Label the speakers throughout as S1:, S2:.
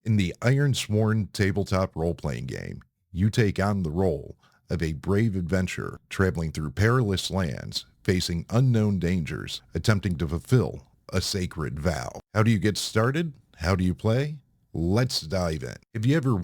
S1: In the Ironsworn tabletop role-playing game, you take on the role of a brave adventurer traveling through perilous lands, facing unknown dangers, attempting to fulfill a sacred vow. How do you get started? How do you play? Let's dive in. Have you ever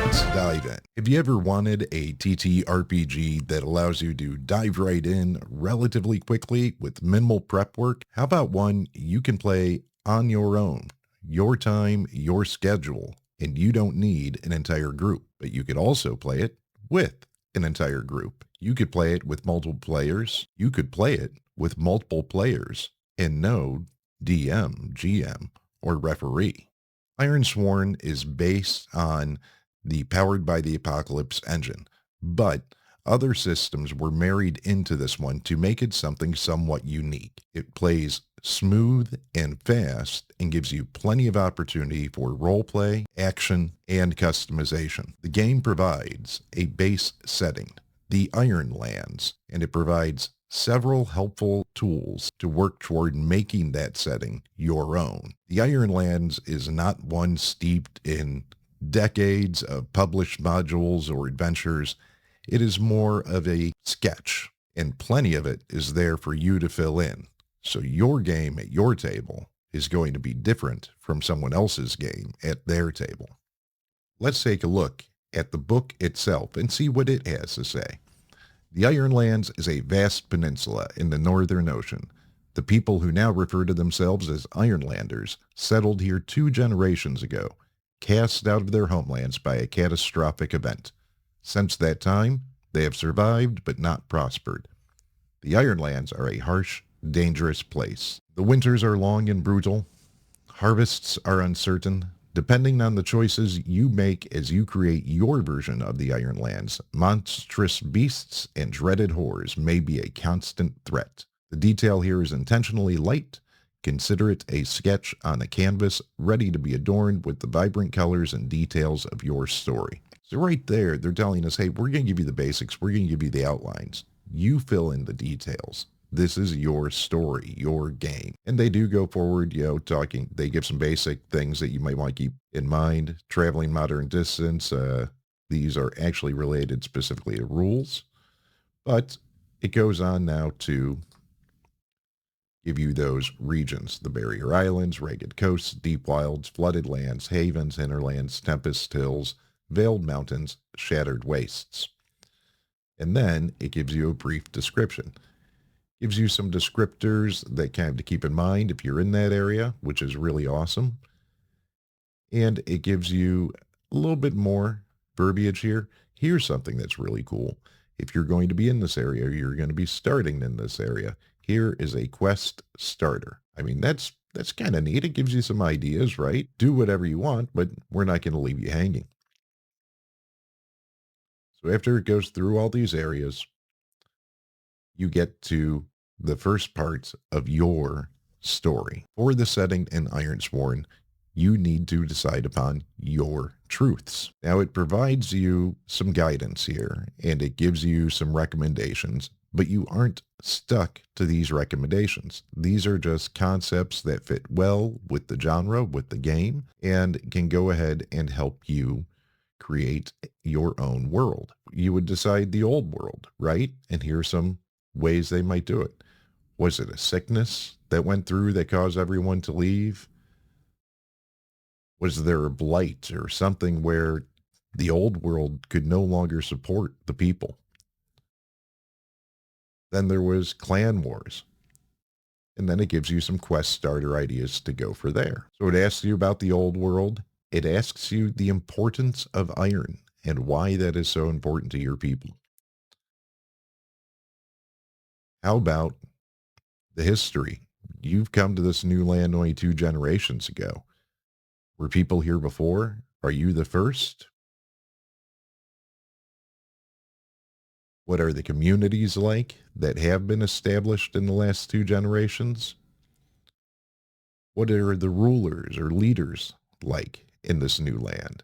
S1: Let's dive in. Have you ever wanted a TTRPG that allows you to dive right in relatively quickly with minimal prep work? How about one you can play on your own, your time, your schedule, and you don't need an entire group, but you could also play it with an entire group. You could play it with multiple players. You could play it with multiple players and no DM, GM, or referee. Ironsworn is based on the Powered by the Apocalypse engine, but other systems were married into this one to make it something somewhat unique. It plays smooth and fast and gives you plenty of opportunity for roleplay, action, and customization. The game provides a base setting, the Ironlands, and it provides several helpful tools to work toward making that setting your own. The Ironlands is not one steeped in decades of published modules or adventures. It is more of a sketch, and plenty of it is there for you to fill in. So your game at your table is going to be different from someone else's game at their table. Let's take a look at the book itself and see what it has to say. The Ironlands is a vast peninsula in the Northern Ocean. The people who now refer to themselves as Ironlanders settled here 2 generations ago, cast out of their homelands by a catastrophic event. Since that time, they have survived but not prospered. The Ironlands are a harsh, dangerous place. The winters are long and brutal. Harvests are uncertain. Depending on the choices you make as you create your version of the Ironlands, monstrous beasts and dreaded horrors may be a constant threat. The detail here is intentionally light. Consider it a sketch on a canvas ready to be adorned with the vibrant colors and details of your story. So right there, they're telling us, hey, we're going to give you the basics. We're going to give you the outlines. You fill in the details. This is your story, your game. And they do go forward, talking. They give some basic things that you might want to keep in mind. Traveling modern distance. These are actually related specifically to rules. But it goes on now to give you those regions: the barrier islands, ragged coasts, deep wilds, flooded lands, havens, hinterlands, tempest hills, veiled mountains, shattered wastes. And then it gives you a brief description. Gives you some descriptors that kind of to keep in mind if you're in that area, which is really awesome. And it gives you a little bit more verbiage here. Here's something that's really cool. If you're going to be in this area, you're going to be starting in this area. Here is a quest starter. I mean, that's kind of neat. It gives you some ideas, right? Do whatever you want, but we're not going to leave you hanging. So after it goes through all these areas, you get to the first parts of your story. For the setting in Ironsworn, you need to decide upon your truths. Now, it provides you some guidance here, and it gives you some recommendations, but you aren't stuck to these recommendations. These are just concepts that fit well with the genre, with the game, and can go ahead and help you create your own world. You would decide the old world, right? And here's some ways they might do it. Was it a sickness that went through that caused everyone to leave? Was there a blight or something where the old world could no longer support the people? Then there was clan wars. And then it gives you some quest starter ideas to go for there. So it asks you about the old world. It asks you the importance of iron and why that is so important to your people. How about the history? You've come to this new land only 2 generations ago. Were people here before? Are you the first? What are the communities like that have been established in the last 2 generations? What are the rulers or leaders like in this new land?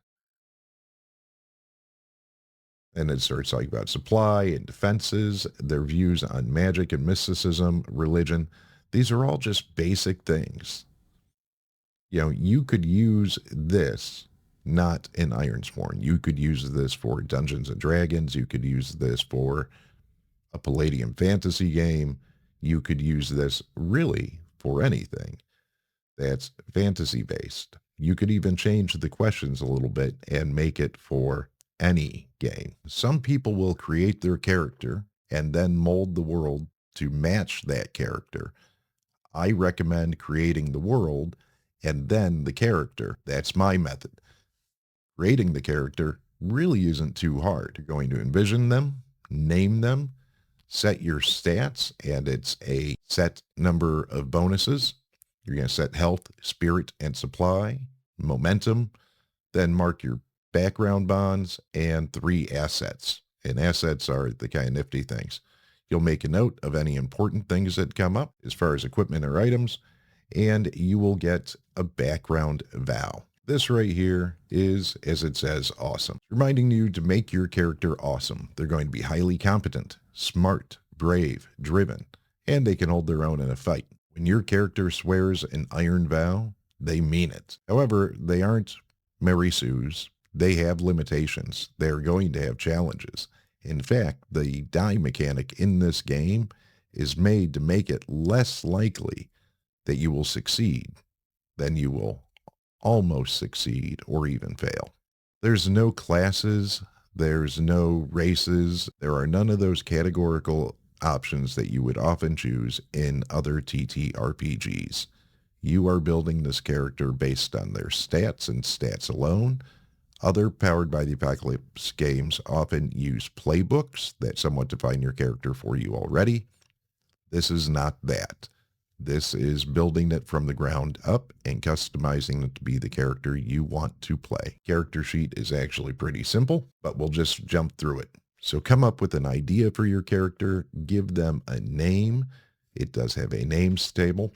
S1: And it starts talking about supply and defenses, their views on magic and mysticism, religion. These are all just basic things. You could use this not in Ironsworn. You could use this for Dungeons and Dragons. You could use this for a Palladium fantasy game. You could use this really for anything that's fantasy based. You could even change the questions a little bit and make it for any game. Some people will create their character and then mold the world to match that character. I recommend creating the world and then the character. That's my method. Creating the character really isn't too hard. You're going to envision them, name them, set your stats, and it's a set number of bonuses. You're going to set health, spirit, and supply, momentum, then mark your background bonds, and 3 assets. And assets are the kind of nifty things. You'll make a note of any important things that come up as far as equipment or items, and you will get a background vow. This right here is, as it says, awesome. Reminding you to make your character awesome. They're going to be highly competent, smart, brave, driven, and they can hold their own in a fight. When your character swears an iron vow, they mean it. However, they aren't Mary Sue's. They have limitations. They're going to have challenges. In fact, the die mechanic in this game is made to make it less likely that you will succeed than you will almost succeed or even fail. There's no classes, there's no races, there are none of those categorical options that you would often choose in other TTRPGs. You are building this character based on their stats and stats alone. Other Powered by the Apocalypse games often use playbooks that somewhat define your character for you already. This is not that. This is building it from the ground up and customizing it to be the character you want to play. Character sheet is actually pretty simple, but we'll just jump through it. So come up with an idea for your character, give them a name. It does have a names table.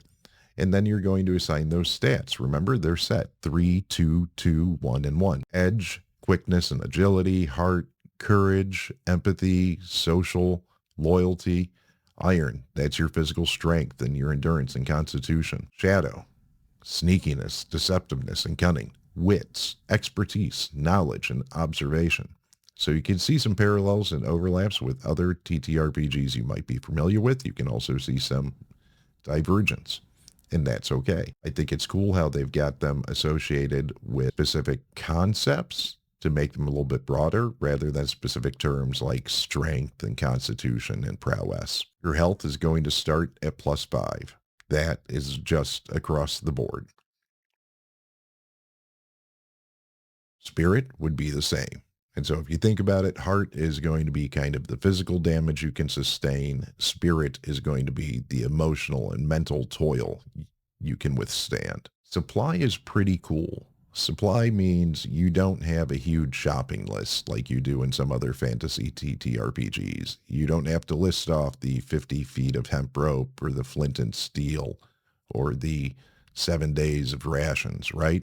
S1: And then you're going to assign those stats. Remember, they're set 3, 2, 2, 1, and 1. Edge, quickness and agility, heart, courage, empathy, social, loyalty. Iron, that's your physical strength and your endurance and constitution. Shadow, sneakiness, deceptiveness, and cunning. Wits, expertise, knowledge, and observation. So you can see some parallels and overlaps with other TTRPGs you might be familiar with. You can also see some divergence, and that's okay. I think it's cool how they've got them associated with specific concepts to make them a little bit broader rather than specific terms like strength and constitution and prowess. Your health is going to start at +5. That is just across the board. Spirit would be the same. And so if you think about it, heart is going to be kind of the physical damage you can sustain. Spirit is going to be the emotional and mental toil you can withstand. Supply is pretty cool. Supply means you don't have a huge shopping list like you do in some other fantasy TTRPGs. You don't have to list off the 50 feet of hemp rope or the flint and steel or the 7 days of rations, right?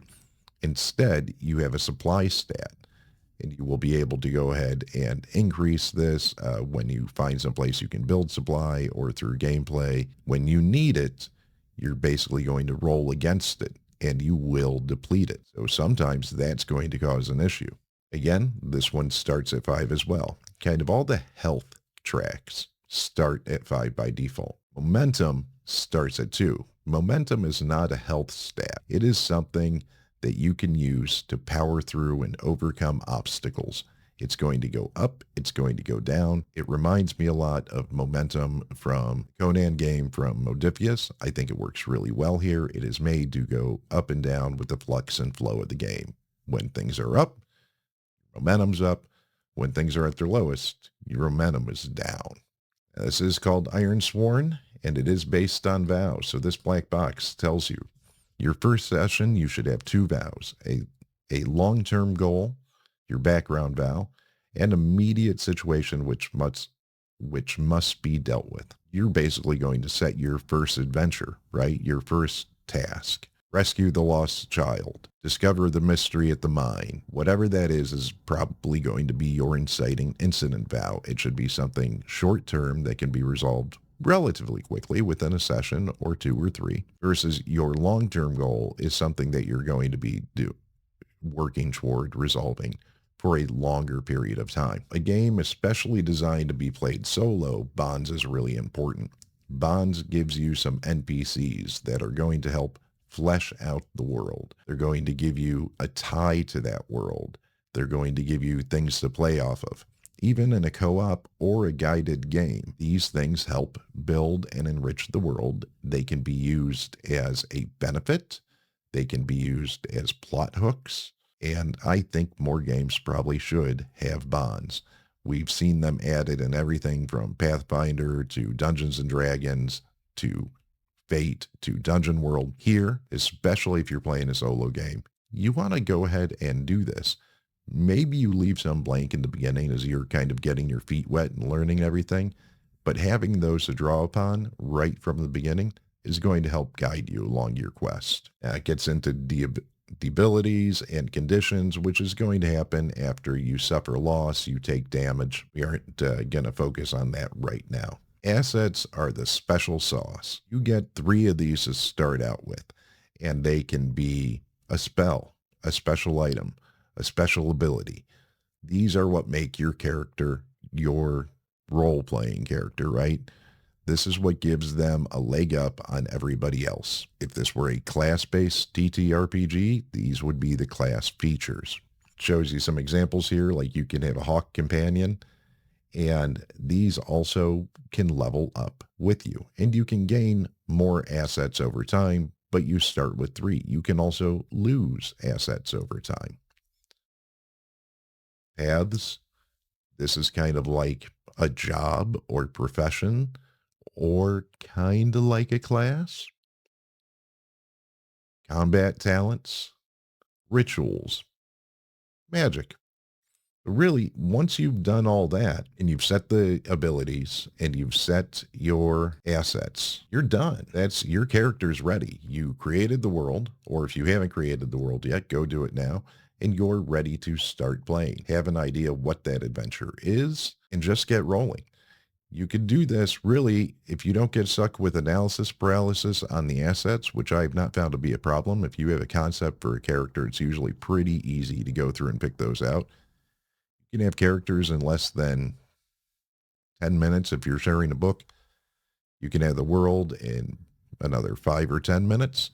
S1: Instead, you have a supply stat, and you will be able to go ahead and increase this when you find some place you can build supply or through gameplay. When you need it, you're basically going to roll against it, and you will deplete it. So sometimes that's going to cause an issue. Again, this one starts at 5 as well. Kind of all the health tracks start at 5 by default. Momentum starts at 2. Momentum is not a health stat. It is something that you can use to power through and overcome obstacles. It's going to go up, it's going to go down. It reminds me a lot of momentum from Conan game from Modiphius. I think it works really well here. It is made to go up and down with the flux and flow of the game. When things are up, momentum's up. When things are at their lowest, your momentum is down. This is called Ironsworn, and it is based on vows. So this black box tells you your first session, you should have 2 vows, a long-term goal, your background vow, and immediate situation which must be dealt with. You're basically going to set your first adventure, right? Your first task. rescue the lost child, discover the mystery at the mine. Whatever that is probably going to be your inciting incident vow. It should be something short term that can be resolved relatively quickly within a session or 2 or 3, versus your long-term goal is something that you're going to be working toward resolving for a longer period of time. A game especially designed to be played solo, Bonds is really important. Bonds gives you some NPCs that are going to help flesh out the world. They're going to give you a tie to that world. They're going to give you things to play off of. Even in a co-op or a guided game, these things help build and enrich the world. They can be used as a benefit. They can be used as plot hooks. And I think more games probably should have bonds. We've seen them added in everything from Pathfinder to Dungeons and Dragons to Fate to Dungeon World. Here, especially if you're playing a solo game, you want to go ahead and do this. Maybe you leave some blank in the beginning as you're kind of getting your feet wet and learning everything, but having those to draw upon right from the beginning is going to help guide you along your quest. It gets into the abilities and conditions, which is going to happen after you suffer loss, you take damage. We aren't going to focus on that right now. Assets are the special sauce. You get 3 of these to start out with, and they can be a spell, a special item, a special ability. These are what make your character your role-playing character, right? This is what gives them a leg up on everybody else. If this were a class-based TTRPG, these would be the class features. It shows you some examples here, like you can have a hawk companion, and these also can level up with you. And you can gain more assets over time, but you start with 3. You can also lose assets over time. Paths, this is kind of like a job or profession, or kind of like a class. Combat talents, rituals, magic. Really, once you've done all that and you've set the abilities and you've set your assets, you're done. That's your character's ready. You created the world, or if you haven't created the world yet, go do it now. And you're ready to start playing. Have an idea what that adventure is and just get rolling. You could do this really if you don't get stuck with analysis paralysis on the assets, which I have not found to be a problem. If you have a concept for a character, it's usually pretty easy to go through and pick those out. You can have characters in less than 10 minutes if you're sharing a book. You can have the world in another 5 or 10 minutes,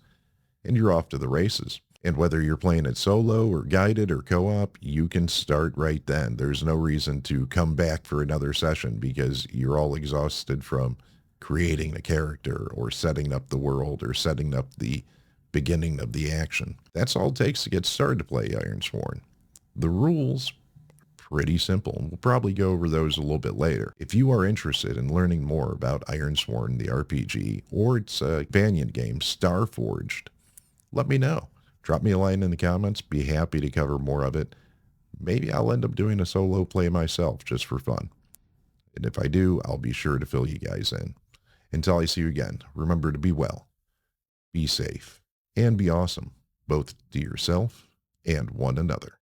S1: and you're off to the races. And whether you're playing it solo or guided or co-op, you can start right then. There's no reason to come back for another session because you're all exhausted from creating the character or setting up the world or setting up the beginning of the action. That's all it takes to get started to play Ironsworn. The rules, pretty simple, and we'll probably go over those a little bit later. If you are interested in learning more about Ironsworn, the RPG, or its companion game, Starforged, let me know. Drop me a line in the comments. Be happy to cover more of it. Maybe I'll end up doing a solo play myself just for fun. And if I do, I'll be sure to fill you guys in. Until I see you again, remember to be well, be safe, and be awesome, both to yourself and one another.